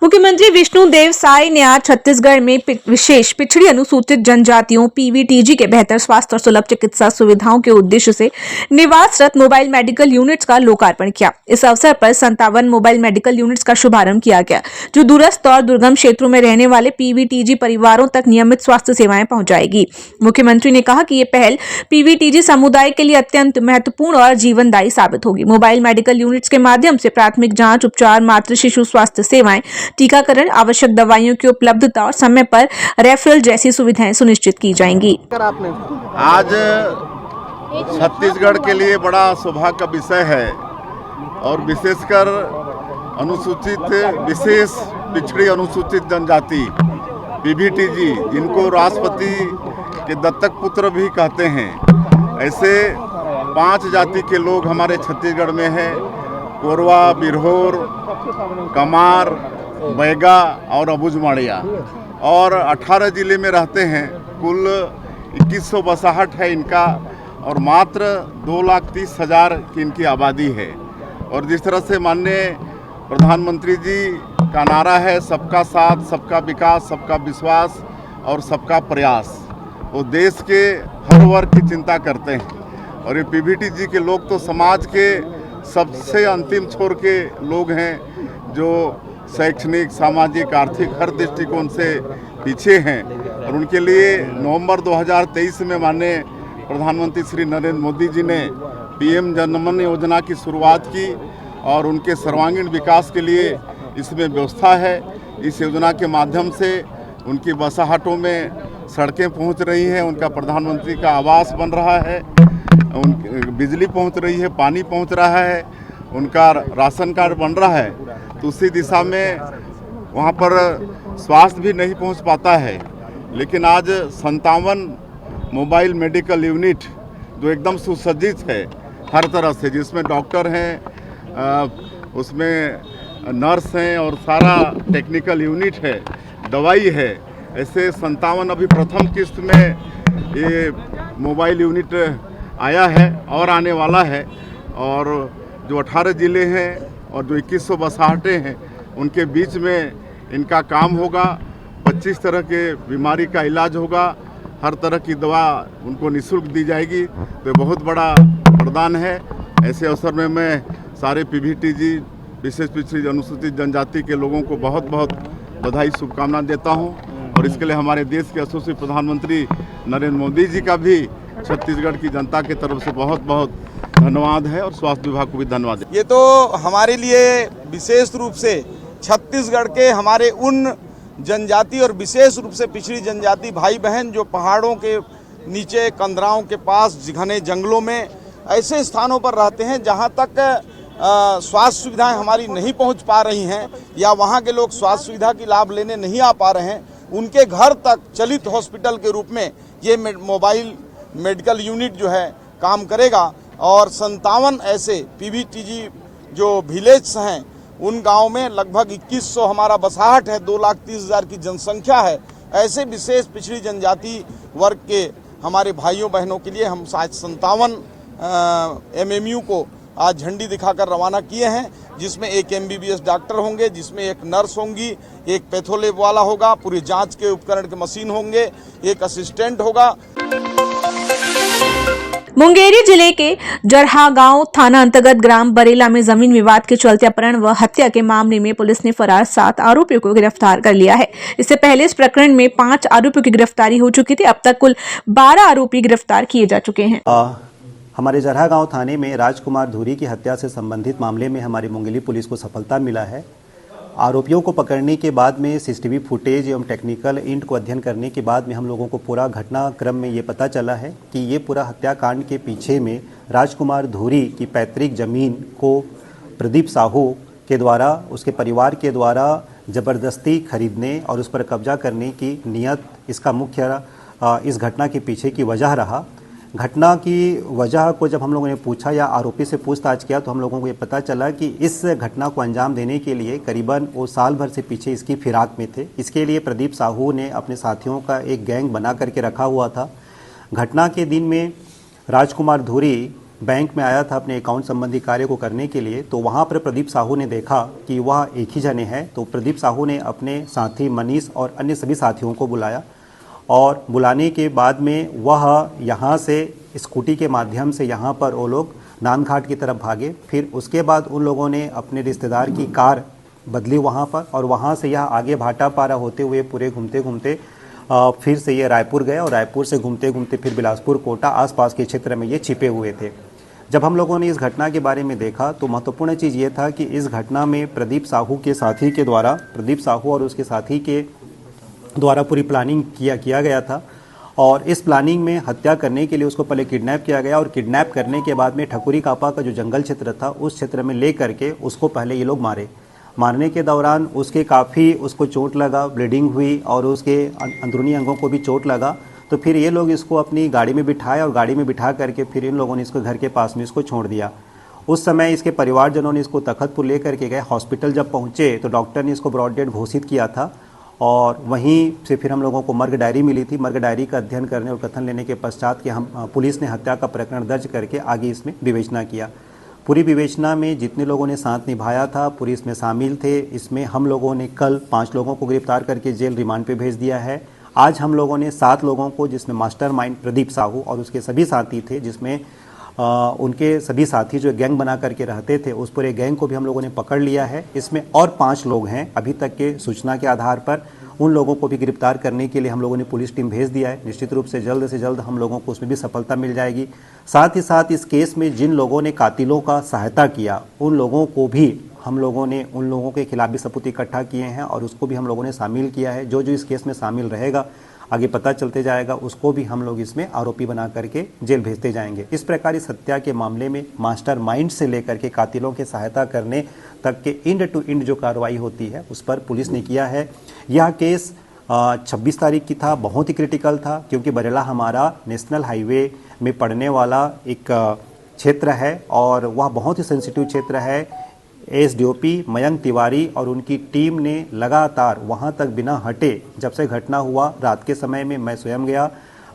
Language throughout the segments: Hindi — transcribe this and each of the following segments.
मुख्यमंत्री विष्णुदेव साय ने आज छत्तीसगढ़ में विशेष पिछड़ी अनुसूचित जनजातियों पीवीटीजी के बेहतर स्वास्थ्य और सुलभ चिकित्सा सुविधाओं के उद्देश्य से निवासरत मोबाइल मेडिकल यूनिट्स का लोकार्पण किया। इस अवसर पर 57 मोबाइल मेडिकल यूनिट्स का शुभारंभ किया गया, जो दूरस्थ और दुर्गम क्षेत्रों में रहने वाले पीवीटीजी परिवारों तक नियमित स्वास्थ्य सेवाएं पहुंचाएगी। मुख्यमंत्री ने कहा कि ये पहल पीवीटीजी समुदाय के लिए अत्यंत महत्वपूर्ण और जीवनदायी साबित होगी। मोबाइल मेडिकल यूनिट्स के माध्यम से प्राथमिक जांच, उपचार, मातृ शिशु स्वास्थ्य सेवाएं, टीकाकरण, आवश्यक दवाइयों की उपलब्धता और समय पर रेफरल जैसी सुविधाएं सुनिश्चित की जाएंगी। आज छत्तीसगढ़ के लिए बड़ा सौभाग्य का विषय है और विशेषकर विशेष पिछड़ी अनुसूचित जनजाति पीवीटीजी, जिनको राष्ट्रपति के दत्तक पुत्र भी कहते हैं, ऐसे 5 जाति के लोग हमारे छत्तीसगढ़ में हैं। कोरवा, बिरहोर, कमार, बैगा और अबुझमाड़िया, और 18 जिले में रहते हैं। कुल 2100 बसाहट है इनका और मात्र 2,30,000 की इनकी आबादी है। और जिस तरह से माननीय प्रधानमंत्री जी का नारा है, सबका साथ, सबका विकास, सबका विश्वास और सबका प्रयास, वो देश के हर वर्ग की चिंता करते हैं। और ये पीवीटीजी के लोग तो समाज के सबसे अंतिम छोर के लोग हैं, जो शैक्षणिक, सामाजिक, आर्थिक हर दृष्टिकोण से पीछे हैं। और उनके लिए नवंबर 2023 में माननीय प्रधानमंत्री श्री नरेंद्र मोदी जी ने पीएम जनमन योजना की शुरुआत की और उनके सर्वांगीण विकास के लिए इसमें व्यवस्था है। इस योजना के माध्यम से उनकी बसाहटों में सड़कें पहुंच रही हैं, उनका प्रधानमंत्री का आवास बन रहा है, बिजली पहुंच रही है, पानी पहुंच रहा है, उनका राशन कार्ड बन रहा है। तो उसी दिशा में वहाँ पर स्वास्थ्य भी नहीं पहुँच पाता है। लेकिन आज 57 मोबाइल मेडिकल यूनिट जो एकदम सुसज्जित है हर तरह से, जिसमें डॉक्टर हैं, उसमें नर्स हैं और सारा टेक्निकल यूनिट है, दवाई है, ऐसे 57 अभी प्रथम किस्त में ये मोबाइल यूनिट आया है और आने वाला है। और जो 18 जिले हैं और जो 2100 बसाहटें हैं, उनके बीच में इनका काम होगा। 25 तरह के बीमारी का इलाज होगा, हर तरह की दवा उनको निःशुल्क दी जाएगी। तो ये बहुत बड़ा वरदान है। ऐसे अवसर में मैं सारे पीवीटीजी विशेष पिछड़ी अनुसूचित जनजाति के लोगों को बहुत बहुत बधाई, शुभकामनाएं देता हूं। और इसके लिए हमारे देश के यशस्वी प्रधानमंत्री नरेंद्र मोदी जी का भी छत्तीसगढ़ की जनता की तरफ से बहुत बहुत धन्यवाद है और स्वास्थ्य विभाग को भी धन्यवाद है। ये तो हमारे लिए विशेष रूप से छत्तीसगढ़ के हमारे उन जनजाति और विशेष रूप से पिछड़ी जनजाति भाई बहन जो पहाड़ों के नीचे, कंदराओं के पास, घने जंगलों में ऐसे स्थानों पर रहते हैं जहां तक स्वास्थ्य सुविधाएं हमारी नहीं पहुंच पा रही हैं या वहां के लोग स्वास्थ्य सुविधा की लाभ लेने नहीं आ पा रहे हैं, उनके घर तक चलित हॉस्पिटल के रूप में ये मोबाइल मेडिकल यूनिट जो है काम करेगा। और 57 ऐसे पीवीटीजी जो विलेज हैं, उन गाँव में लगभग 2100 हमारा बसाहट है, 2,30,000 की जनसंख्या है। ऐसे विशेष पिछड़ी जनजाति वर्ग के हमारे भाइयों बहनों के लिए हम आज 57 MMU को आज झंडी दिखाकर रवाना किए हैं, जिसमें एक MBBS डॉक्टर होंगे, जिसमें एक नर्स होंगी, एक पैथोलैब वाला होगा, पूरी जांच के उपकरण के मशीन होंगे, एक असिस्टेंट होगा। मुंगेरी जिले के जरहा गांव थाना अंतर्गत ग्राम बरेला में जमीन विवाद के चलते अपहरण व हत्या के मामले में पुलिस ने फरार 7 आरोपियों को गिरफ्तार कर लिया है। इससे पहले इस प्रकरण में 5 आरोपियों की गिरफ्तारी हो चुकी थी। अब तक कुल 12 आरोपी गिरफ्तार किए जा चुके हैं। हमारे जरहा गांव थाने में राजकुमार धुरी की हत्या से संबंधित मामले में हमारी मुंगेली पुलिस को सफलता मिला है। आरोपियों को पकड़ने के बाद में CCTV फुटेज एवं टेक्निकल इंट को अध्ययन करने के बाद में हम लोगों को पूरा घटनाक्रम में ये पता चला है कि ये पूरा हत्याकांड के पीछे में राजकुमार धुरी की पैतृक जमीन को प्रदीप साहू के द्वारा, उसके परिवार के द्वारा ज़बरदस्ती खरीदने और उस पर कब्जा करने की नियत, इसका मुख्य इस घटना के पीछे की वजह रहा। घटना की वजह को जब हम लोगों ने पूछा या आरोपी से पूछताछ किया तो हम लोगों को ये पता चला कि इस घटना को अंजाम देने के लिए करीबन वो साल भर से पीछे इसकी फिराक में थे। इसके लिए प्रदीप साहू ने अपने साथियों का एक गैंग बना करके रखा हुआ था। घटना के दिन में राजकुमार धुरी बैंक में आया था अपने अकाउंट संबंधी कार्य को करने के लिए, तो वहाँ पर प्रदीप साहू ने देखा कि वह एक ही जने हैं। तो प्रदीप साहू ने अपने साथी मनीष और अन्य सभी साथियों को बुलाया और बुलाने के बाद में वह यहाँ से स्कूटी के माध्यम से यहाँ पर वो लोग नानघाट की तरफ भागे। फिर उसके बाद उन लोगों ने अपने रिश्तेदार की कार बदली वहाँ पर और वहाँ से यह आगे भाटापारा होते हुए पूरे घूमते घूमते फिर से ये रायपुर गए और रायपुर से घूमते घूमते फिर बिलासपुर, कोटा आसपास के क्षेत्र में ये छिपे हुए थे। जब हम लोगों ने इस घटना के बारे में देखा तो महत्वपूर्ण चीज़ ये था कि इस घटना में प्रदीप साहू के साथी के द्वारा, प्रदीप साहू और उसके साथी के द्वारा पूरी प्लानिंग किया गया था और इस प्लानिंग में हत्या करने के लिए उसको पहले किडनैप किया गया और किडनैप करने के बाद में ठकुरी कापा का जो जंगल क्षेत्र था उस क्षेत्र में ले करके उसको पहले ये लोग मारने के दौरान उसके काफ़ी उसको चोट लगा, ब्लीडिंग हुई और उसके अंदरूनी अंगों को भी चोट लगा। तो फिर ये लोग इसको अपनी गाड़ी में बिठाए और गाड़ी में बिठा करके फिर इन लोगों ने इसको घर के पास में इसको छोड़ दिया। उस समय इसके परिवारजनों ने इसको तखतपुर ले करके गए। हॉस्पिटल जब पहुँचे तो डॉक्टर ने इसको ब्रॉड डेड घोषित किया था और वहीं से फिर हम लोगों को मर्ग डायरी मिली थी। मर्ग डायरी का अध्ययन करने और कथन लेने के पश्चात कि पुलिस ने हत्या का प्रकरण दर्ज करके आगे इसमें विवेचना किया। पूरी विवेचना में जितने लोगों ने साथ निभाया था पूरी इसमें शामिल थे। इसमें हम लोगों ने कल 5 लोगों को गिरफ्तार करके जेल रिमांड पे भेज दिया है। आज हम लोगों ने 7 लोगों को, जिसमें मास्टरमाइंड प्रदीप साहू और उसके सभी साथी थे, जिसमें उनके सभी साथी जो गैंग बना करके रहते थे उस पूरे गैंग को भी हम लोगों ने पकड़ लिया है। इसमें और 5 लोग हैं अभी तक के सूचना के आधार पर। उन लोगों को भी गिरफ्तार करने के लिए हम लोगों ने पुलिस टीम भेज दिया है। निश्चित रूप से जल्द हम लोगों को उसमें भी सफलता मिल जाएगी। साथ ही साथ इस केस में जिन लोगों ने कातिलों का सहायता किया उन लोगों को भी हम लोगों ने उन लोगों के खिलाफ भी सबूत इकट्ठा किए हैं और उसको भी हम लोगों ने शामिल किया है। जो इस केस में शामिल रहेगा आगे पता चलते जाएगा, उसको भी हम लोग इसमें आरोपी बना करके जेल भेजते जाएंगे। इस प्रकार इस हत्या के मामले में मास्टरमाइंड से लेकर के कातिलों के सहायता करने तक के इंड टू इंड जो कार्रवाई होती है उस पर पुलिस ने किया है। यह केस 26 तारीख की था, बहुत ही क्रिटिकल था क्योंकि बरेला हमारा नेशनल हाईवे में पड़ने वाला एक क्षेत्र है और वह बहुत ही सेंसिटिव क्षेत्र है। एसडीओपी मयंक तिवारी और उनकी टीम ने लगातार वहां तक बिना हटे, जब से घटना हुआ रात के समय में मैं स्वयं गया,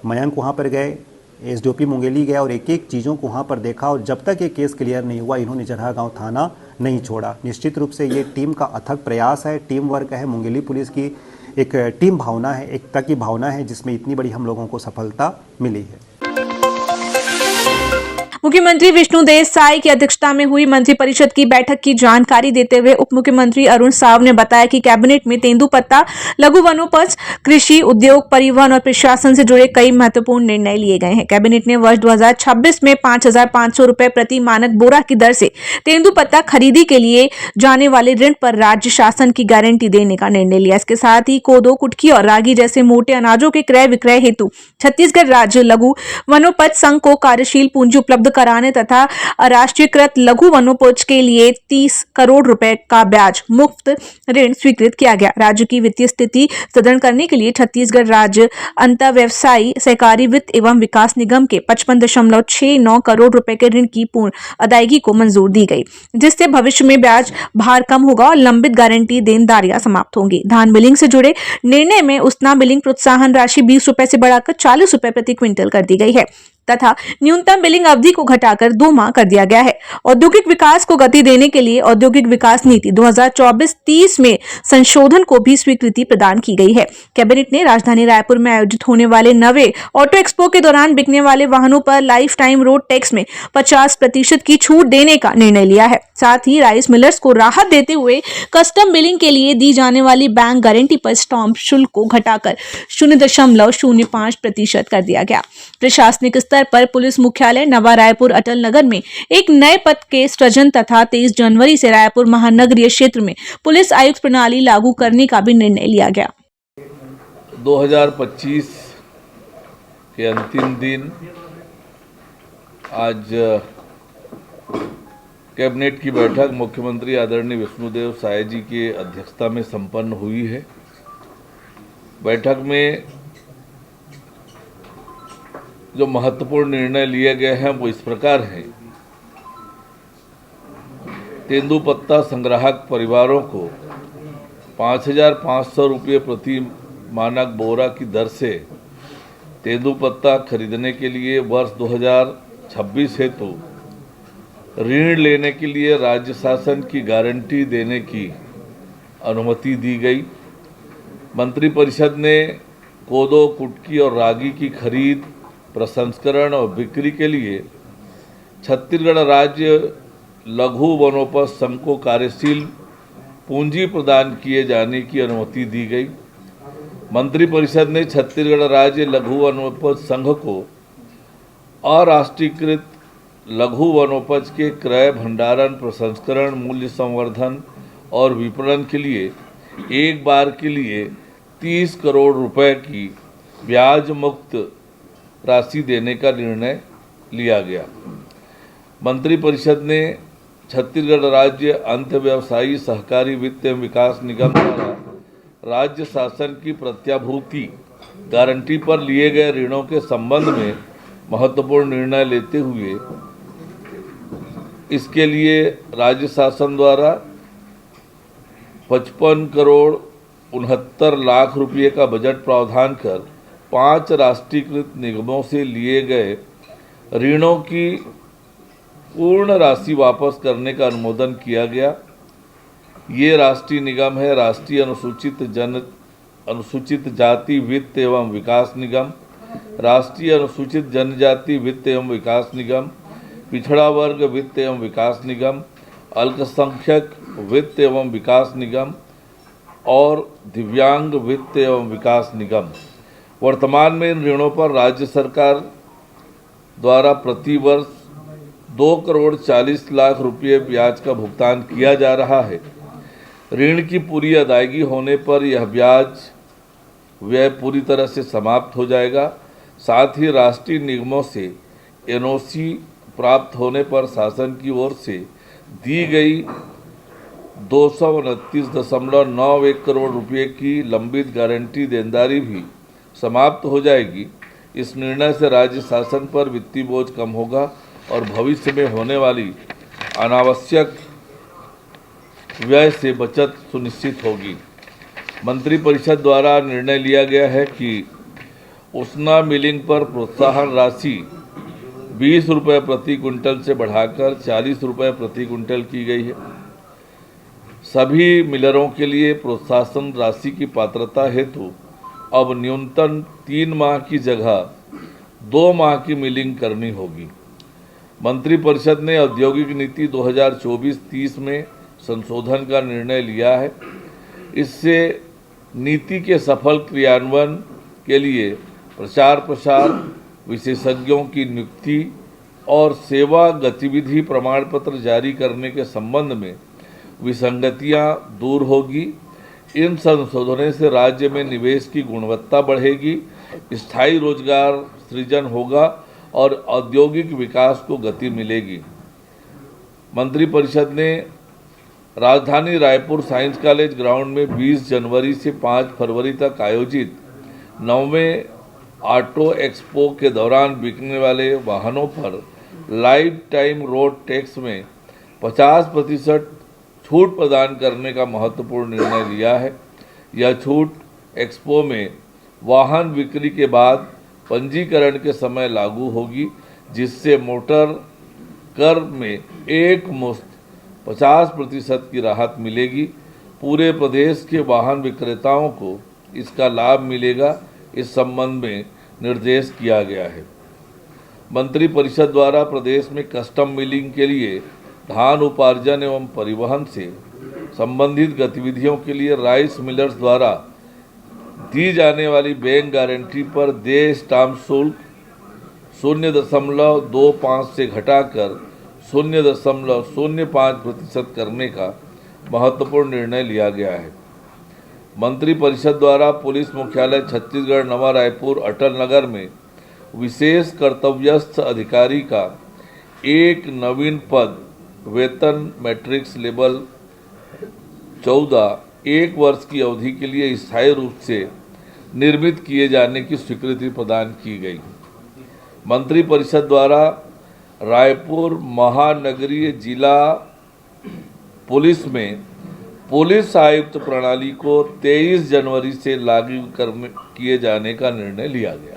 मयंक वहां पर गए, एसडीओपी मुंगेली गया और एक एक चीज़ों को वहां पर देखा और जब तक ये केस क्लियर नहीं हुआ इन्होंने जरहा गांव थाना नहीं छोड़ा। निश्चित रूप से ये टीम का अथक प्रयास है, टीम वर्क है, मुंगेली पुलिस की एक टीम भावना है, एकता की भावना है, जिसमें इतनी बड़ी हम लोगों को सफलता मिली है। मुख्यमंत्री विष्णुदेव साय की अध्यक्षता में हुई मंत्रिपरिषद की बैठक की जानकारी देते हुए उप मुख्यमंत्री अरुण साव ने बताया कि कैबिनेट में तेंदुपत्ता, लघु वनोपज, कृषि, उद्योग, परिवहन और प्रशासन से जुड़े कई महत्वपूर्ण निर्णय लिए गए हैं। कैबिनेट ने वर्ष 2026 में 5,500 रुपए प्रति मानक बोरा की दर से तेंदुपत्ता खरीदी के लिए जाने वाले ऋण पर राज्य शासन की गारंटी देने का निर्णय लिया। इसके साथ ही कोदो, कुटकी और रागी जैसे मोटे अनाजों के क्रय विक्रय हेतु छत्तीसगढ़ राज्य लघु वनोपज संघ को कार्यशील पूंजी उपलब्ध कराने तथा राष्ट्रीयकृत लघु वनोपज के लिए 30 करोड़ रुपए का ब्याज मुक्त ऋण स्वीकृत किया गया। राज्य की वित्तीय स्थिति सुदृढ़ करने के लिए छत्तीसगढ़ राज्य अंतर्व्यवसायी सहकारी वित्त एवं विकास निगम के 55.69 करोड़ रुपए के ऋण की पूर्ण अदायगी को मंजूर दी गई, जिससे भविष्य में ब्याज भार कम होगा और लंबित गारंटी देनदारियां समाप्त होंगी। धान बिलिंग से जुड़े निर्णय में उसना बिलिंग प्रोत्साहन राशि 20 रुपए से बढ़ाकर 40 रुपए प्रति क्विंटल कर दी गई है तथा न्यूनतम बिलिंग अवधि को घटाकर 2 माह कर दिया गया है। औद्योगिक विकास को गति देने के लिए औद्योगिक विकास नीति 2024-30 में संशोधन को भी स्वीकृति प्रदान की गई है। कैबिनेट ने राजधानी रायपुर में आयोजित होने वाले नवे ऑटो एक्सपो के दौरान बिकने वाले वाहनों पर लाइफ टाइम रोड टैक्स में 50% की छूट देने का निर्णय लिया है। साथ ही राइस मिलर्स को राहत देते हुए कस्टम बिलिंग के लिए दी जाने वाली बैंक गारंटी पर स्टाम्प शुल्क को घटाकर 0.05% कर दिया गया। प्रशासनिक स्तर पर पुलिस मुख्यालय नवा रायपुर अटल नगर में एक नए पद के सृजन तथा 23 जनवरी से रायपुर महानगरीय क्षेत्र में पुलिस आयुक्त प्रणाली लागू करने का भी निर्णय लिया गया। 2025 के अंतिम दिन आज कैबिनेट की बैठक मुख्यमंत्री आदरणीय विष्णुदेव साय जी की अध्यक्षता में संपन्न हुई है। बैठक में जो महत्वपूर्ण निर्णय लिए गए हैं वो इस प्रकार हैं। तेंदुपत्ता संग्राहक परिवारों को 5,500 रुपये प्रति मानक बोरा की दर से तेंदुपत्ता खरीदने के लिए वर्ष 2026 हेतु ऋण लेने के लिए राज्य शासन की गारंटी देने की अनुमति दी गई। मंत्रिपरिषद ने कोदो, कुटकी और रागी की खरीद, प्रसंस्करण और बिक्री के लिए छत्तीसगढ़ राज्य लघु वनोपज संघ को कार्यशील पूंजी प्रदान किए जाने की अनुमति दी गई। मंत्रिपरिषद ने छत्तीसगढ़ राज्य लघु वनोपज संघ को अराष्ट्रीयकृत लघु वनोपज के क्रय, भंडारण, प्रसंस्करण, मूल्य संवर्धन और विपणन के लिए एक बार के लिए 30 करोड़ रुपए की ब्याज मुक्त राशि देने का निर्णय लिया गया। मंत्रिपरिषद ने छत्तीसगढ़ राज्य अंतव्यवसायी सहकारी वित्त एवं विकास निगम द्वारा राज्य शासन की प्रत्याभूति गारंटी पर लिए गए ऋणों के संबंध में महत्वपूर्ण निर्णय लेते हुए इसके लिए राज्य शासन द्वारा 55 करोड़ 69 लाख रुपये का बजट प्रावधान कर 5 राष्ट्रीयकृत निगमों से लिए गए ऋणों की पूर्ण राशि वापस करने का अनुमोदन किया गया। ये राष्ट्रीय निगम है राष्ट्रीय अनुसूचित जाति वित्त एवं विकास निगम, राष्ट्रीय अनुसूचित जनजाति वित्त एवं विकास निगम, पिछड़ा वर्ग वित्त एवं विकास निगम, अल्पसंख्यक वित्त एवं विकास निगम और दिव्यांग वित्त एवं विकास निगम। वर्तमान में इन ऋणों पर राज्य सरकार द्वारा प्रति वर्ष 2 करोड़ 40 लाख रुपये ब्याज का भुगतान किया जा रहा है। ऋण की पूरी अदायगी होने पर यह ब्याज व्यय पूरी तरह से समाप्त हो जाएगा। साथ ही राष्ट्रीय निगमों से एनओसी प्राप्त होने पर शासन की ओर से दी गई 229.91 करोड़ रुपये की लंबित गारंटी देनदारी भी समाप्त हो जाएगी। इस निर्णय से राज्य शासन पर वित्तीय बोझ कम होगा और भविष्य में होने वाली अनावश्यक व्यय से बचत सुनिश्चित होगी। मंत्रिपरिषद द्वारा निर्णय लिया गया है कि उसना मिलिंग पर प्रोत्साहन राशि 20 रुपये प्रति क्विंटल से बढ़ाकर 40 रुपये प्रति क्विंटल की गई है। सभी मिलरों के लिए प्रोत्साहन राशि की पात्रता हेतु अब न्यूनतम 3 माह की जगह 2 माह की मिलिंग करनी होगी। मंत्रिपरिषद ने औद्योगिक नीति 2024-30 में संशोधन का निर्णय लिया है। इससे नीति के सफल क्रियान्वयन के लिए प्रचार प्रसार, विशेषज्ञों की नियुक्ति और सेवा गतिविधि प्रमाण पत्र जारी करने के संबंध में विसंगतियां दूर होगी। इन संशोधनों से राज्य में निवेश की गुणवत्ता बढ़ेगी, स्थायी रोजगार सृजन होगा और औद्योगिक विकास को गति मिलेगी। मंत्रिपरिषद ने राजधानी रायपुर साइंस कॉलेज ग्राउंड में 20 जनवरी से 5 फरवरी तक आयोजित 9वें ऑटो एक्सपो के दौरान बिकने वाले वाहनों पर लाइफ टाइम रोड टैक्स में 50% छूट प्रदान करने का महत्वपूर्ण निर्णय लिया है। यह छूट एक्सपो में वाहन बिक्री के बाद पंजीकरण के समय लागू होगी, जिससे मोटर कर में एक मुश्त 50% की राहत मिलेगी। पूरे प्रदेश के वाहन विक्रेताओं को इसका लाभ मिलेगा। इस संबंध में निर्देश किया गया है। मंत्रिपरिषद द्वारा प्रदेश में कस्टम मिलिंग के लिए धान उपार्जन एवं परिवहन से संबंधित गतिविधियों के लिए राइस मिलर्स द्वारा दी जाने वाली बैंक गारंटी पर देय स्टाम्प शुल्क 0.25 से घटाकर 0.05% करने का महत्वपूर्ण निर्णय लिया गया है। मंत्रिपरिषद द्वारा पुलिस मुख्यालय छत्तीसगढ़ नवा रायपुर अटल नगर में विशेष कर्तव्यस्थ अधिकारी का एक नवीन पद वेतन मैट्रिक्स लेवल 14 1 वर्ष की अवधि के लिए स्थायी रूप से निर्मित किए जाने की स्वीकृति प्रदान की गई। मंत्रिपरिषद द्वारा रायपुर महानगरीय जिला पुलिस में पुलिस आयुक्त प्रणाली को 23 जनवरी से लागू किए जाने का निर्णय लिया गया।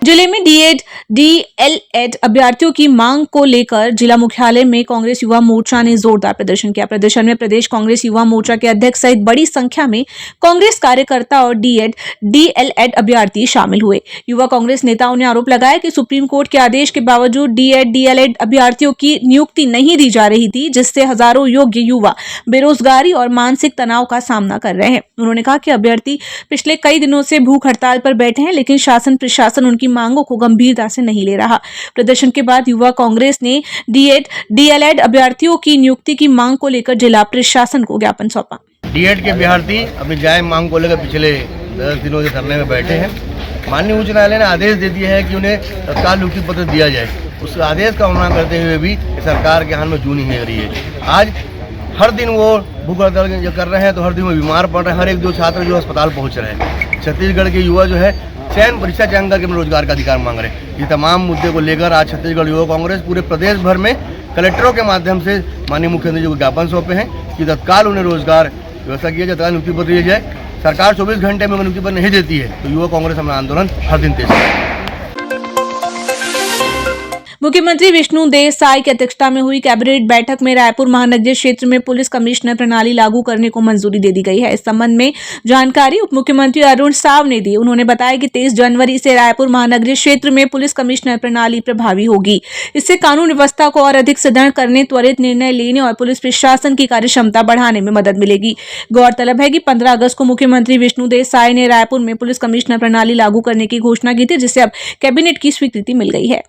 जिले में डीएड डीएलएड अभ्यर्थियों की मांग को लेकर जिला मुख्यालय में कांग्रेस युवा मोर्चा ने जोरदार प्रदर्शन किया। प्रदर्शन में प्रदेश कांग्रेस युवा मोर्चा के अध्यक्ष सहित बड़ी संख्या में कांग्रेस कार्यकर्ता और डीएड डीएलएड अभ्यर्थी शामिल हुए। युवा कांग्रेस नेताओं ने आरोप लगाया कि सुप्रीम कोर्ट के आदेश के बावजूद डीएड डीएलएड अभ्यर्थियों की नियुक्ति नहीं दी जा रही थी, जिससे हजारों योग्य युवा बेरोजगारी और मानसिक तनाव का सामना कर रहे हैं। उन्होंने कहा कि अभ्यर्थी पिछले कई दिनों से भूख हड़ताल पर बैठे हैं, लेकिन शासन प्रशासन उनकी मांगों को गंभीरता से नहीं ले रहा। प्रदर्शन के बाद युवा कांग्रेस ने डीएड डीएलएड अभ्यर्थियों की नियुक्ति की मांग को लेकर जिला प्रशासन को ज्ञापन सौंपा। डीएड के अभ्यर्थी अपनी जायज मांग को लेकर पिछले 10 दिनों से धरने में बैठे हैं। माननीय उच्च न्यायालय ने आदेश दे दिया है कि उन्हें तत्काल नियुक्ति पत्र दिया जाए। उस आदेश का उल्लंघन करते हुए भी सरकार के हाथ में जूं नहीं हो रही है। आज हर दिन वो भूख हड़ताल जो कर रहे हैं, तो हर दिन वो बीमार पड़ रहे हैं। हर एक दो छात्र जो अस्पताल पहुंच रहे हैं। छत्तीसगढ़ के युवा जो है चयन परीक्षा चयन करके अपने रोजगार का अधिकार मांग रहे हैं। ये तमाम मुद्दे को लेकर आज छत्तीसगढ़ युवा कांग्रेस पूरे प्रदेश भर में कलेक्टरों के माध्यम से माननीय मुख्यमंत्री जी को ज्ञापन सौंपे हैं कि तत्काल उन्हें रोजगार व्यवस्था किया जाए, तत्काल नियुक्ति पत्र दिया जाए। सरकार 24 घंटे में नियुक्ति पत्र नहीं देती है तो युवा कांग्रेस अपना आंदोलन हर दिन तेज करेगी। मुख्यमंत्री विष्णुदेव साय की अध्यक्षता में हुई कैबिनेट बैठक में रायपुर महानगरीय क्षेत्र में पुलिस कमिश्नर प्रणाली लागू करने को मंजूरी दे दी गई है। इस संबंध में जानकारी उप मुख्यमंत्री अरुण साव ने दी। उन्होंने बताया कि 23 जनवरी से रायपुर महानगरीय क्षेत्र में पुलिस कमिश्नर प्रणाली प्रभावी होगी। इससे कानून व्यवस्था को और अधिक सुदृढ़ करने, त्वरित निर्णय लेने और पुलिस प्रशासन की कार्यक्षमता बढ़ाने में मदद मिलेगी। गौरतलब है कि 15 अगस्त को मुख्यमंत्री विष्णुदेव साय ने रायपुर में पुलिस कमिश्नर प्रणाली लागू करने की घोषणा की थी, जिसे अब कैबिनेट की स्वीकृति मिल गई है।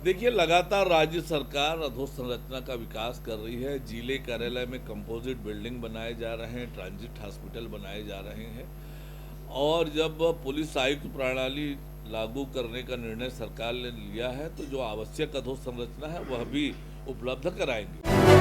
देखिए, लगातार राज्य सरकार अधोसंरचना का विकास कर रही है। जिले कार्यालय में कंपोजिट बिल्डिंग बनाए जा रहे हैं, ट्रांजिट हॉस्पिटल बनाए जा रहे हैं और जब पुलिस आयुक्त प्रणाली लागू करने का निर्णय सरकार ने लिया है तो जो आवश्यक अधोसंरचना है वह भी उपलब्ध कराएंगे।